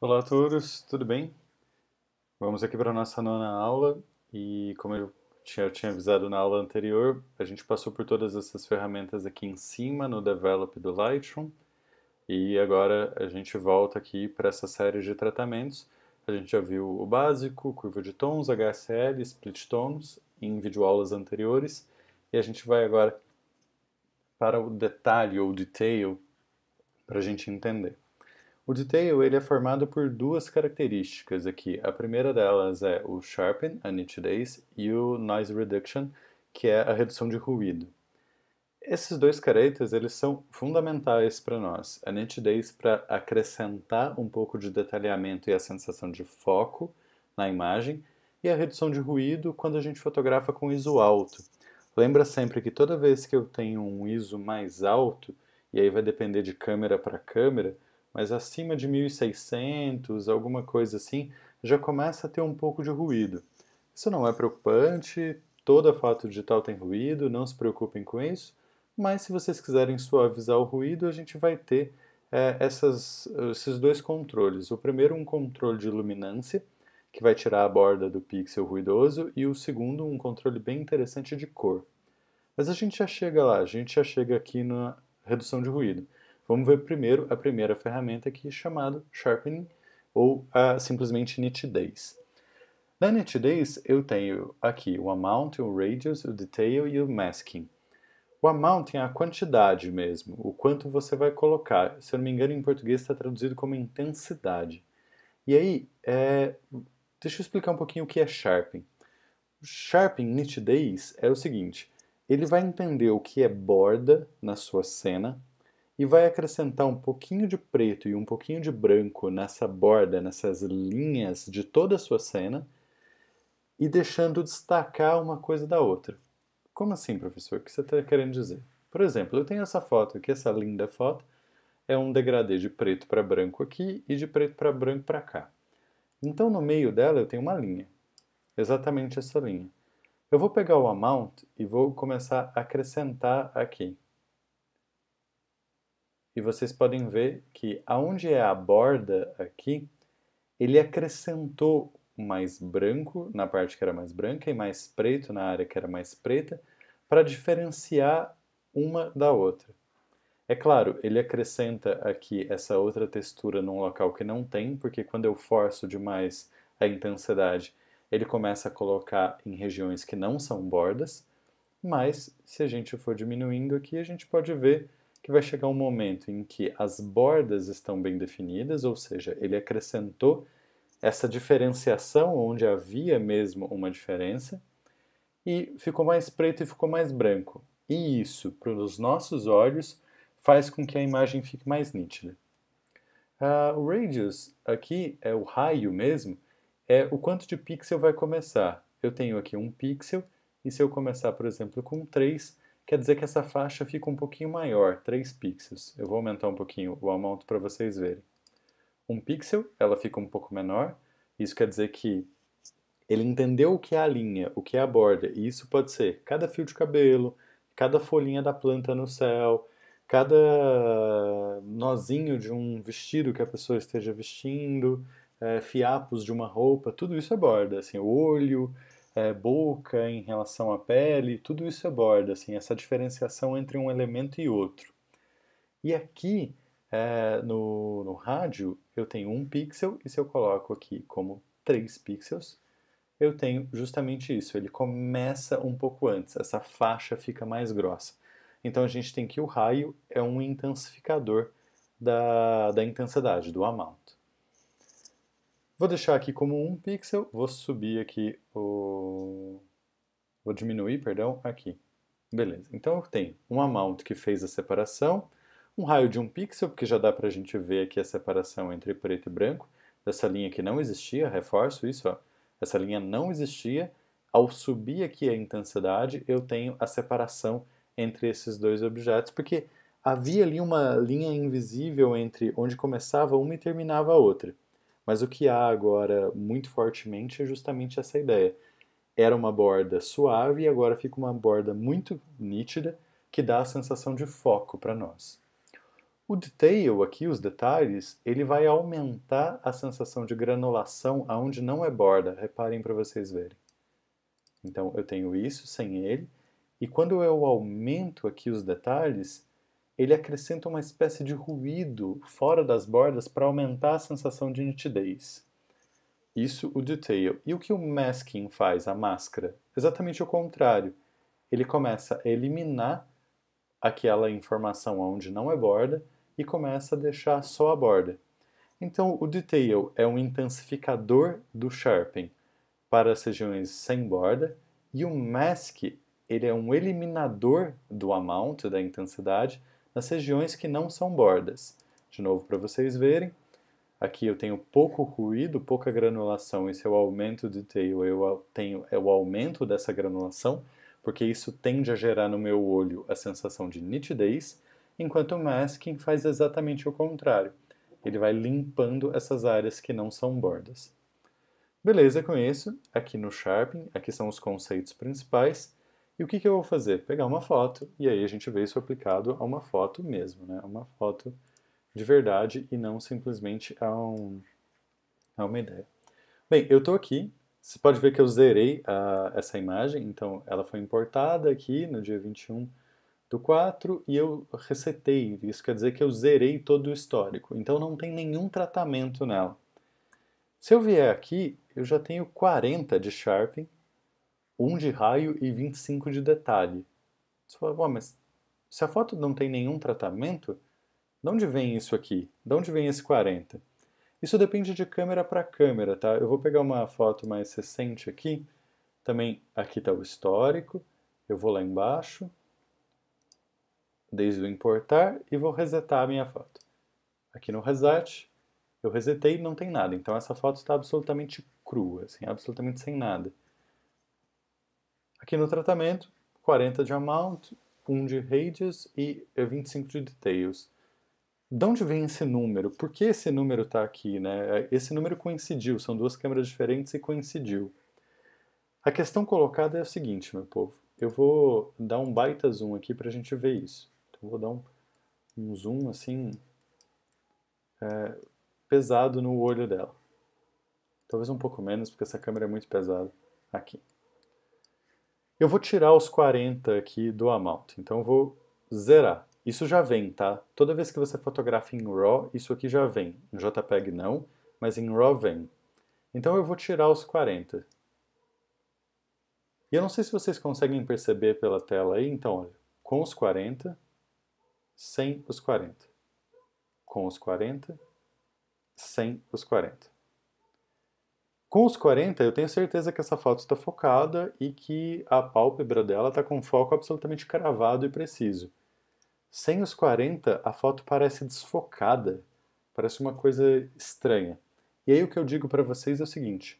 Olá a todos, tudo bem? Vamos aqui para a nossa nona aula e como eu tinha avisado na aula anterior, a gente passou por todas essas ferramentas aqui em cima no Develop do Lightroom e agora a gente volta aqui para essa série de tratamentos. A gente já viu o básico, curva de tons, HSL, split tones em videoaulas anteriores e a gente vai agora para o detalhe ou detail para a gente entender. O detail ele é formado por duas características aqui. A primeira delas é o sharpen, a nitidez, e o noise reduction, que é a redução de ruído. Esses dois caretas eles são fundamentais para nós. A nitidez para acrescentar um pouco de detalhamento e a sensação de foco na imagem, e a redução de ruído quando a gente fotografa com ISO alto. Lembra sempre que toda vez que eu tenho um ISO mais alto, e aí vai depender de câmera para câmera, mas acima de 1600, alguma coisa assim, já começa a ter um pouco de ruído. Isso não é preocupante, toda foto digital tem ruído, não se preocupem com isso, mas se vocês quiserem suavizar o ruído, a gente vai ter esses dois controles. O primeiro, um controle de luminância, que vai tirar a borda do pixel ruidoso, e o segundo, um controle bem interessante de cor. Mas a gente já chega lá, a gente já chega aqui na redução de ruído. Vamos ver primeiro a primeira ferramenta aqui chamada Sharpening ou simplesmente nitidez. Na nitidez eu tenho aqui o Amount, o Radius, o Detail e o Masking. O Amount é a quantidade mesmo, o quanto você vai colocar. Se eu não me engano, em português está traduzido como intensidade. E aí, deixa eu explicar um pouquinho o que é Sharpening. Sharpening, nitidez, é o seguinte: ele vai entender o que é borda na sua cena e vai acrescentar um pouquinho de preto e um pouquinho de branco nessa borda, nessas linhas de toda a sua cena e deixando destacar uma coisa da outra. Como assim, professor? O que você está querendo dizer? Por exemplo, eu tenho essa foto aqui, essa linda foto, é um degradê de preto para branco aqui e de preto para branco para cá. Então, no meio dela eu tenho uma linha, exatamente essa linha. Eu vou pegar o amount e vou começar a acrescentar aqui. E vocês podem ver que aonde é a borda aqui, ele acrescentou mais branco na parte que era mais branca e mais preto na área que era mais preta, para diferenciar uma da outra. É claro, ele acrescenta aqui essa outra textura num local que não tem, porque quando eu forço demais a intensidade, ele começa a colocar em regiões que não são bordas, mas se a gente for diminuindo aqui, a gente pode ver que vai chegar um momento em que as bordas estão bem definidas, ou seja, ele acrescentou essa diferenciação onde havia mesmo uma diferença e ficou mais preto e ficou mais branco. E isso, para os nossos olhos, faz com que a imagem fique mais nítida. O radius aqui é o raio mesmo, é o quanto de pixel vai começar. Eu tenho aqui um pixel e se eu começar, por exemplo, com 3, quer dizer que essa faixa fica um pouquinho maior, 3 pixels. Eu vou aumentar um pouquinho o amount para vocês verem. Um pixel, ela fica um pouco menor, isso quer dizer que ele entendeu o que é a linha, o que é a borda, e isso pode ser cada fio de cabelo, cada folhinha da planta no céu, cada nozinho de um vestido que a pessoa esteja vestindo, fiapos de uma roupa, tudo isso é borda, assim, olho, boca em relação à pele, tudo isso é borda, assim, essa diferenciação entre um elemento e outro. E aqui, no rádio, eu tenho um pixel, e se eu coloco aqui como 3 pixels, eu tenho justamente isso, ele começa um pouco antes, essa faixa fica mais grossa. Então a gente tem que o raio é um intensificador da intensidade, do amount. Vou deixar aqui como um pixel, vou subir aqui Vou diminuir, perdão, aqui. Beleza, então eu tenho um amount que fez a separação, um raio de um pixel, porque já dá para a gente ver aqui a separação entre preto e branco, dessa linha que não existia, reforço isso, ó. Essa linha não existia. Ao subir aqui a intensidade, eu tenho a separação entre esses dois objetos, porque havia ali uma linha invisível entre onde começava uma e terminava a outra. Mas o que há agora muito fortemente é justamente essa ideia. Era uma borda suave e agora fica uma borda muito nítida que dá a sensação de foco para nós. O detail aqui, os detalhes, ele vai aumentar a sensação de granulação aonde não é borda. Reparem para vocês verem. Então, eu tenho isso sem ele, e quando eu aumento aqui os detalhes, ele acrescenta uma espécie de ruído fora das bordas para aumentar a sensação de nitidez. Isso o detail. E o que o masking faz, a máscara? Exatamente o contrário. Ele começa a eliminar aquela informação onde não é borda e começa a deixar só a borda. Então, o detail é um intensificador do sharpen para as regiões sem borda, e o mask ele é um eliminador do amount, da intensidade, nas regiões que não são bordas. De novo, para vocês verem, aqui eu tenho pouco ruído, pouca granulação, esse é o aumento do detail, eu tenho o aumento dessa granulação, porque isso tende a gerar no meu olho a sensação de nitidez, enquanto o masking faz exatamente o contrário. Ele vai limpando essas áreas que não são bordas. Beleza, com isso, aqui no Sharpen, aqui são os conceitos principais. E o que eu vou fazer? Pegar uma foto, e aí a gente vê isso aplicado a uma foto mesmo, né? Uma foto de verdade e não simplesmente a uma ideia. Bem, eu estou aqui, você pode ver que eu zerei essa imagem, então ela foi importada aqui no dia 21/4 e eu resetei, isso quer dizer que eu zerei todo o histórico, então não tem nenhum tratamento nela. Se eu vier aqui, eu já tenho 40 de Sharpen, 1 de raio e 25 de detalhe. Você fala, mas se a foto não tem nenhum tratamento, de onde vem isso aqui? De onde vem esse 40? Isso depende de câmera para câmera, tá? Eu vou pegar uma foto mais recente aqui. Também aqui está o histórico. Eu vou lá embaixo, desde o importar, e vou resetar a minha foto. Aqui no reset, eu resetei e não tem nada. Então essa foto está absolutamente crua, assim, absolutamente sem nada. Aqui no tratamento, 40 de amount, 1 de radius e 25 de details. De onde vem esse número? Por que esse número está aqui, né? Esse número coincidiu, são duas câmeras diferentes e coincidiu. A questão colocada é a seguinte, meu povo. Eu vou dar um baita zoom aqui para a gente ver isso. Então, vou dar um zoom assim, pesado no olho dela. Talvez um pouco menos, porque essa câmera é muito pesada. Aqui. Eu vou tirar os 40 aqui do amount, então eu vou zerar. Isso já vem, tá? Toda vez que você fotografa em RAW, isso aqui já vem. Em JPEG não, mas em RAW vem. Então eu vou tirar os 40. E eu não sei se vocês conseguem perceber pela tela aí, então, olha, com os 40, sem os 40. Com os 40, sem os 40. Com os 40, eu tenho certeza que essa foto está focada e que a pálpebra dela está com foco absolutamente cravado e preciso. Sem os 40, a foto parece desfocada, parece uma coisa estranha. E aí o que eu digo para vocês é o seguinte,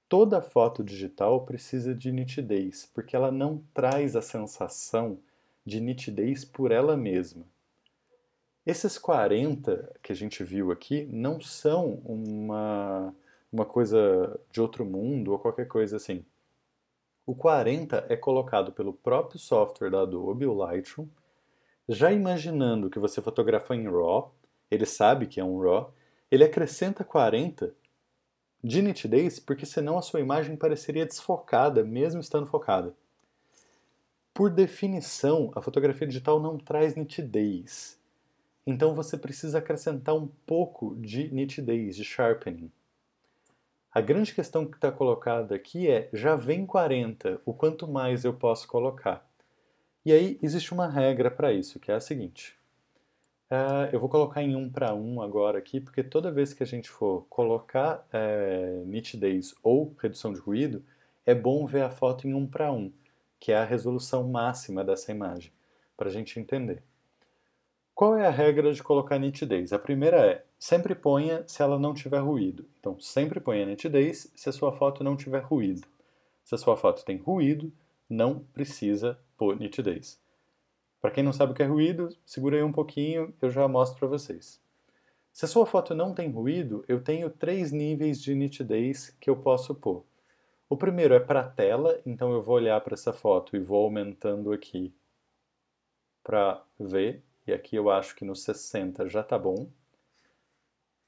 toda foto digital precisa de nitidez, porque ela não traz a sensação de nitidez por ela mesma. Esses 40 que a gente viu aqui não são uma coisa de outro mundo ou qualquer coisa assim. O 40 é colocado pelo próprio software da Adobe, o Lightroom, já imaginando que você fotografou em RAW, ele sabe que é um RAW, ele acrescenta 40 de nitidez porque senão a sua imagem pareceria desfocada, mesmo estando focada. Por definição, a fotografia digital não traz nitidez. Então você precisa acrescentar um pouco de nitidez, de sharpening. A grande questão que está colocada aqui é, já vem 40, o quanto mais eu posso colocar? E aí existe uma regra para isso, que é a seguinte. Eu vou colocar em 1:1 agora aqui, porque toda vez que a gente for colocar nitidez ou redução de ruído, é bom ver a foto em 1:1, que é a resolução máxima dessa imagem, para a gente entender. Qual é a regra de colocar nitidez? A primeira é, sempre ponha se ela não tiver ruído. Então, sempre ponha nitidez se a sua foto não tiver ruído. Se a sua foto tem ruído, não precisa pôr nitidez. Para quem não sabe o que é ruído, segura aí um pouquinho, eu já mostro para vocês. Se a sua foto não tem ruído, eu tenho 3 níveis de nitidez que eu posso pôr. O primeiro é para a tela, então eu vou olhar para essa foto e vou aumentando aqui para ver, e aqui eu acho que no 60 já tá bom,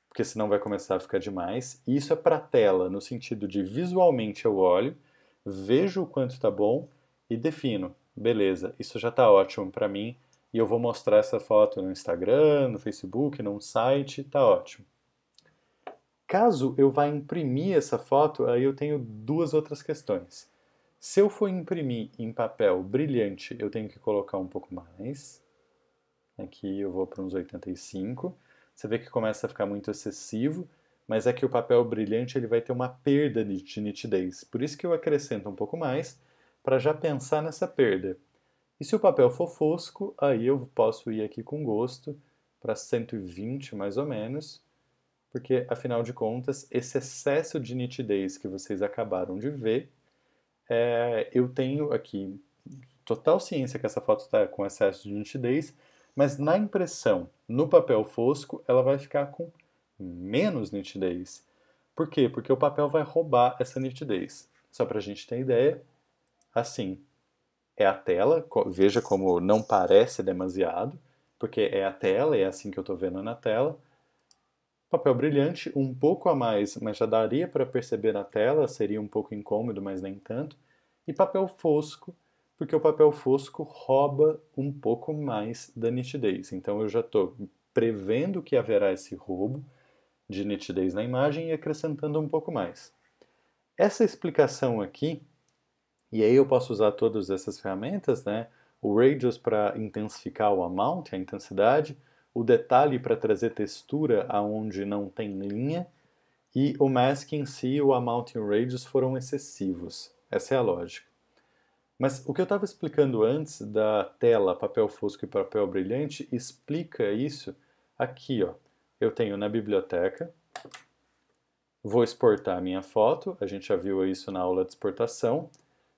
porque senão vai começar a ficar demais. E isso é para tela, no sentido de visualmente eu olho, vejo o quanto tá bom e defino. Beleza, isso já tá ótimo para mim e eu vou mostrar essa foto no Instagram, no Facebook, num site, tá ótimo. Caso eu vá imprimir essa foto, aí eu tenho duas outras questões. Se eu for imprimir em papel brilhante, eu tenho que colocar um pouco mais. Aqui eu vou para uns 85. Você vê que começa a ficar muito excessivo, mas é que o papel brilhante ele vai ter uma perda de nitidez. Por isso que eu acrescento um pouco mais, para já pensar nessa perda. E se o papel for fosco, aí eu posso ir aqui com gosto para 120 mais ou menos, porque afinal de contas, esse excesso de nitidez que vocês acabaram de ver, eu tenho aqui total ciência que essa foto está com excesso de nitidez, mas na impressão, no papel fosco, ela vai ficar com menos nitidez. Por quê? Porque o papel vai roubar essa nitidez. Só para a gente ter ideia, assim, é a tela, veja como não parece demasiado, porque é a tela, é assim que eu estou vendo na tela. Papel brilhante, um pouco a mais, mas já daria para perceber na tela, seria um pouco incômodo, mas nem tanto. E papel fosco, porque o papel fosco rouba um pouco mais da nitidez. Então eu já estou prevendo que haverá esse roubo de nitidez na imagem e acrescentando um pouco mais. Essa explicação aqui, e aí eu posso usar todas essas ferramentas, né? O Radius para intensificar o amount, a intensidade, o detalhe para trazer textura aonde não tem linha, e o mask em si, o amount e o radius foram excessivos. Essa é a lógica. Mas o que eu estava explicando antes da tela papel fosco e papel brilhante explica isso aqui, ó. Eu tenho na biblioteca, vou exportar a minha foto, a gente já viu isso na aula de exportação.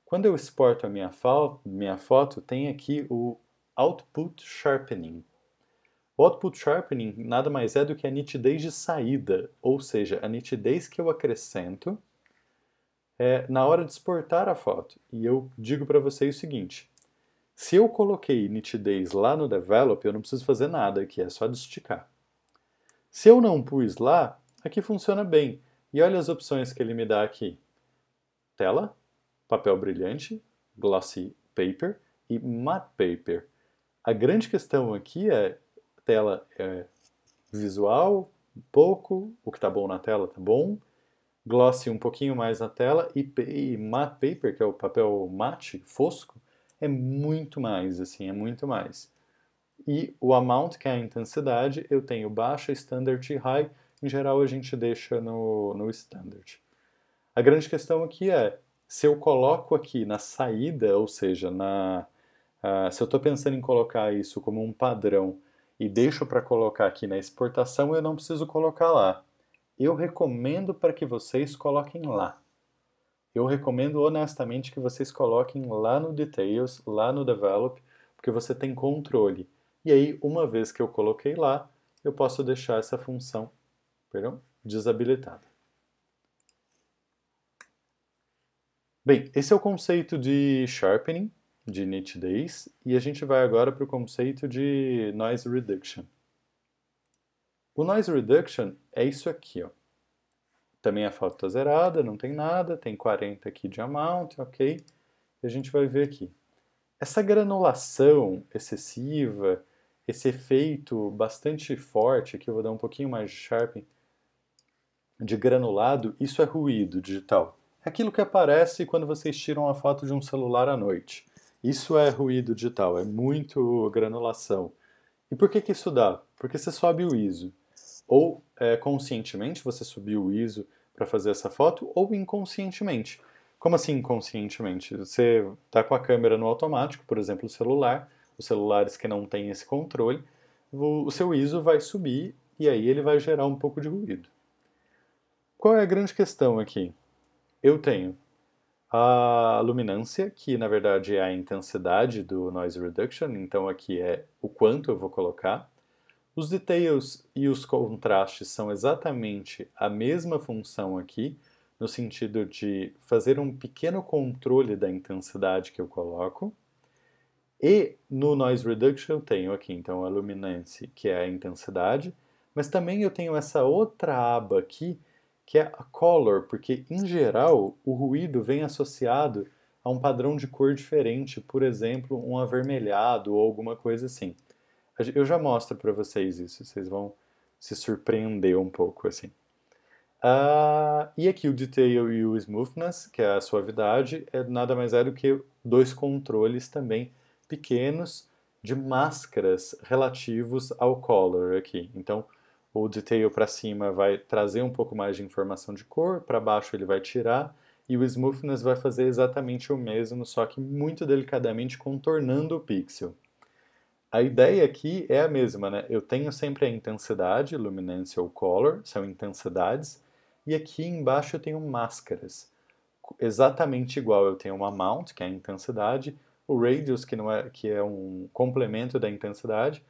Quando eu exporto a minha foto, tem aqui o Output Sharpening. O Output Sharpening nada mais é do que a nitidez de saída, ou seja, a nitidez que eu acrescento na hora de exportar a foto. E eu digo para vocês o seguinte, se eu coloquei nitidez lá no Develop, eu não preciso fazer nada aqui, é só de esticar. Se eu não pus lá, aqui funciona bem. E olha as opções que ele me dá aqui. Tela, papel brilhante, glossy paper e matte paper. A grande questão aqui é tela visual, pouco, o que está bom na tela está bom, glossy um pouquinho mais na tela e matte paper, que é o papel mate, fosco, é muito mais, assim, é muito mais. E o amount, que é a intensidade, eu tenho baixa, standard e high, em geral a gente deixa no standard. A grande questão aqui é, se eu coloco aqui na saída, ou seja, se eu estou pensando em colocar isso como um padrão e deixo para colocar aqui na exportação, eu não preciso colocar lá. Eu recomendo para que vocês coloquem lá. Eu recomendo honestamente que vocês coloquem lá no Details, lá no Develop, porque você tem controle. E aí, uma vez que eu coloquei lá, eu posso deixar essa função, desabilitada. Bem, esse é o conceito de sharpening, de nitidez, e a gente vai agora para o conceito de noise reduction. O noise reduction é isso aqui, ó. Também a foto está zerada, não tem nada, tem 40 aqui de amount, ok? E a gente vai ver aqui. Essa granulação excessiva, esse efeito bastante forte, aqui eu vou dar um pouquinho mais de sharpening, de granulado, isso é ruído digital. É aquilo que aparece quando vocês tiram a foto de um celular à noite. Isso é ruído digital, é muito granulação. E por que que isso dá? Porque você sobe o ISO. Ou conscientemente você subiu o ISO para fazer essa foto, ou inconscientemente. Como assim inconscientemente? Você está com a câmera no automático, por exemplo, o celular, os celulares que não têm esse controle, o seu ISO vai subir e aí ele vai gerar um pouco de ruído. Qual é a grande questão aqui? Eu tenho a luminância, que na verdade é a intensidade do noise reduction, então aqui é o quanto eu vou colocar. Os details e os contrastes são exatamente a mesma função aqui, no sentido de fazer um pequeno controle da intensidade que eu coloco. E no Noise Reduction eu tenho aqui, então, a Luminance, que é a intensidade, mas também eu tenho essa outra aba aqui, que é a Color, porque, em geral, o ruído vem associado a um padrão de cor diferente, por exemplo, um avermelhado ou alguma coisa assim. Eu já mostro para vocês isso, vocês vão se surpreender um pouco, assim. E aqui o Detail e o Smoothness, que é a suavidade, nada mais é do que dois controles também pequenos de máscaras relativos ao Color aqui. Então, o Detail para cima vai trazer um pouco mais de informação de cor, para baixo ele vai tirar, e o Smoothness vai fazer exatamente o mesmo, só que muito delicadamente contornando o pixel. A ideia aqui é a mesma, né? Eu tenho sempre a intensidade, luminância ou color, são intensidades, e aqui embaixo eu tenho máscaras. Exatamente igual, eu tenho uma mount, que é a intensidade, o radius, que é um complemento da intensidade,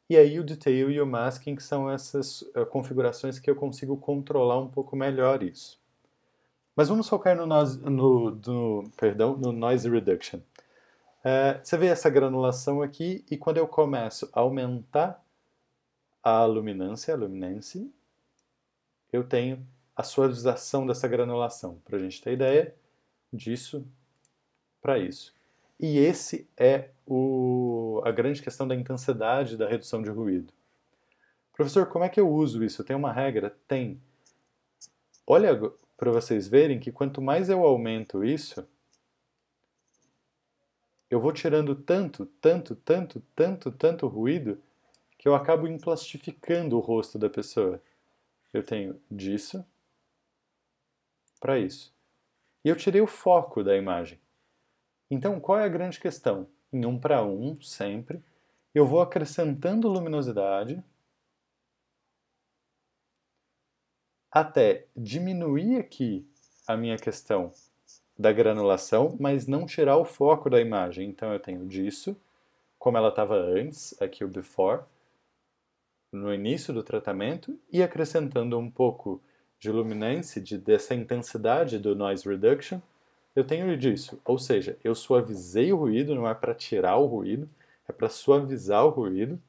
e aí o detail e o masking, que são essas configurações que eu consigo controlar um pouco melhor isso. Mas vamos focar no noise reduction. Você vê essa granulação aqui, e quando eu começo a aumentar a luminância, eu tenho a suavização dessa granulação, para a gente ter ideia disso para isso. E esse é a grande questão da intensidade da redução de ruído. Professor, como é que eu uso isso? Tem uma regra? Tem. Olha para vocês verem que quanto mais eu aumento isso, eu vou tirando tanto ruído que eu acabo emplastificando o rosto da pessoa. Eu tenho disso para isso. E eu tirei o foco da imagem. Então, qual é a grande questão? Em 1 para 1, sempre, eu vou acrescentando luminosidade até diminuir aqui a minha questão da granulação, mas não tirar o foco da imagem. Então, eu tenho disso, como ela estava antes, aqui o before, no início do tratamento, e acrescentando um pouco de luminance, dessa intensidade do noise reduction, eu tenho disso. Ou seja, eu suavizei o ruído, não é para tirar o ruído, é para suavizar o ruído.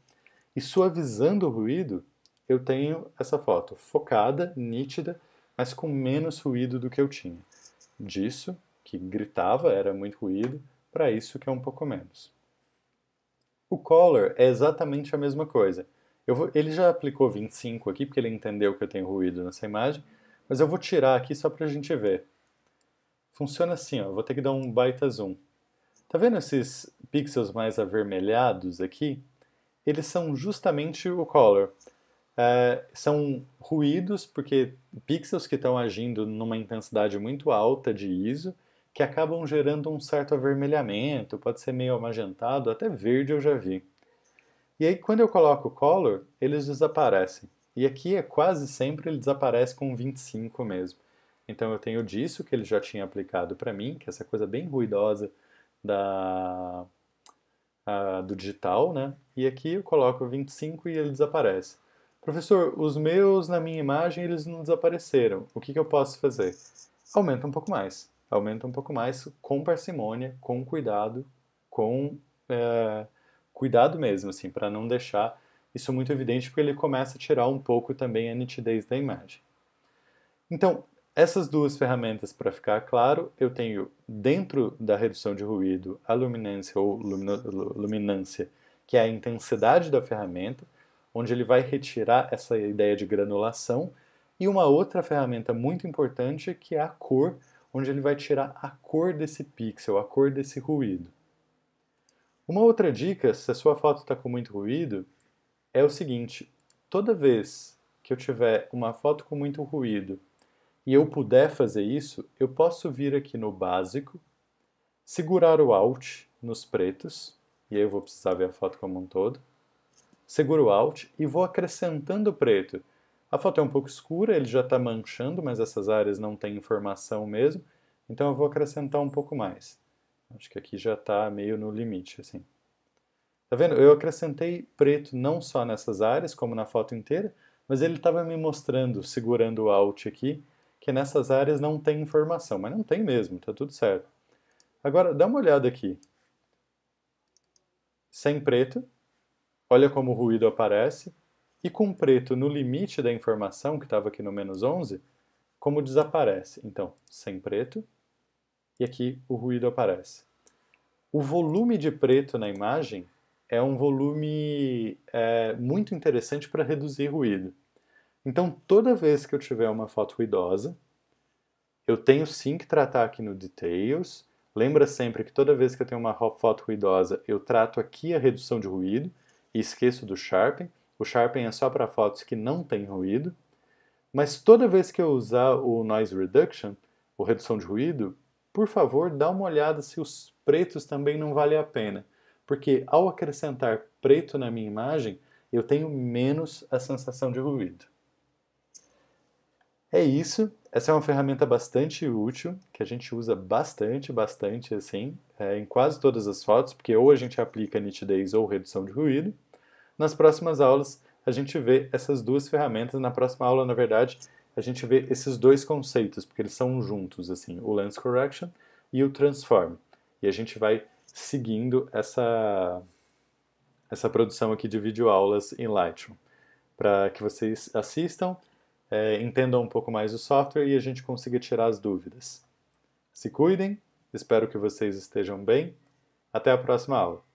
E suavizando o ruído, eu tenho essa foto focada, nítida, mas com menos ruído do que eu tinha. Disso, que gritava, era muito ruído, para isso que é um pouco menos. O Color é exatamente a mesma coisa. Ele já aplicou 25 aqui, porque ele entendeu que eu tenho ruído nessa imagem, mas eu vou tirar aqui só para a gente ver. Funciona assim, ó, vou ter que dar um baita zoom. Tá vendo esses pixels mais avermelhados aqui? Eles são justamente o Color. São ruídos, porque pixels que estão agindo numa intensidade muito alta de ISO, que acabam gerando um certo avermelhamento, pode ser meio amagentado, até verde eu já vi. E aí, quando eu coloco Color, eles desaparecem. E aqui é quase sempre ele desaparece com 25 mesmo. Então eu tenho disso que ele já tinha aplicado para mim, que é essa coisa bem ruidosa do digital, né? E aqui eu coloco 25 e ele desaparece. Professor, os meus na minha imagem eles não desapareceram. O que eu posso fazer? Aumenta um pouco mais. Aumenta um pouco mais com parcimônia, com cuidado, com cuidado mesmo, assim, para não deixar isso muito evidente, porque ele começa a tirar um pouco também a nitidez da imagem. Então, essas duas ferramentas, para ficar claro, eu tenho dentro da redução de ruído a luminância ou luminância, que é a intensidade da ferramenta, onde ele vai retirar essa ideia de granulação, e uma outra ferramenta muito importante que é a cor, onde ele vai tirar a cor desse pixel, a cor desse ruído. Uma outra dica, se a sua foto está com muito ruído, é o seguinte: toda vez que eu tiver uma foto com muito ruído e eu puder fazer isso, eu posso vir aqui no básico, segurar o Alt nos pretos, e aí eu vou precisar ver a foto como um todo, seguro o Alt e vou acrescentando preto. A foto é um pouco escura, ele já está manchando, mas essas áreas não têm informação mesmo, então eu vou acrescentar um pouco mais. Acho que aqui já está meio no limite, assim. Tá vendo? Eu acrescentei preto não só nessas áreas, como na foto inteira, mas ele estava me mostrando, segurando o Alt aqui, que nessas áreas não tem informação. Mas não tem mesmo, tá tudo certo. Agora, dá uma olhada aqui. sem preto, olha como o ruído aparece, e com preto no limite da informação, que estava aqui no menos 11, como desaparece. Então, sem preto, e aqui o ruído aparece. O volume de preto na imagem é um volume muito interessante para reduzir ruído. Então, toda vez que eu tiver uma foto ruidosa, eu tenho sim que tratar aqui no Details. Lembra sempre que toda vez que eu tenho uma foto ruidosa, eu trato aqui a redução de ruído e esqueço do Sharpen. O Sharpen é só para fotos que não tem ruído. Mas toda vez que eu usar o Noise Reduction, ou redução de ruído, por favor, dá uma olhada se os pretos também não valem a pena. Porque ao acrescentar preto na minha imagem, eu tenho menos a sensação de ruído. É isso. Essa é uma ferramenta bastante útil, que a gente usa bastante assim, em quase todas as fotos, porque ou a gente aplica nitidez ou redução de ruído. Nas próximas aulas, a gente vê essas duas ferramentas. Na próxima aula, na verdade, a gente vê esses dois conceitos, porque eles são juntos, assim, o Lens Correction e o Transform. E a gente vai seguindo essa produção aqui de videoaulas em Lightroom, para que vocês assistam, entendam um pouco mais o software e a gente consiga tirar as dúvidas. Se cuidem, espero que vocês estejam bem. Até a próxima aula.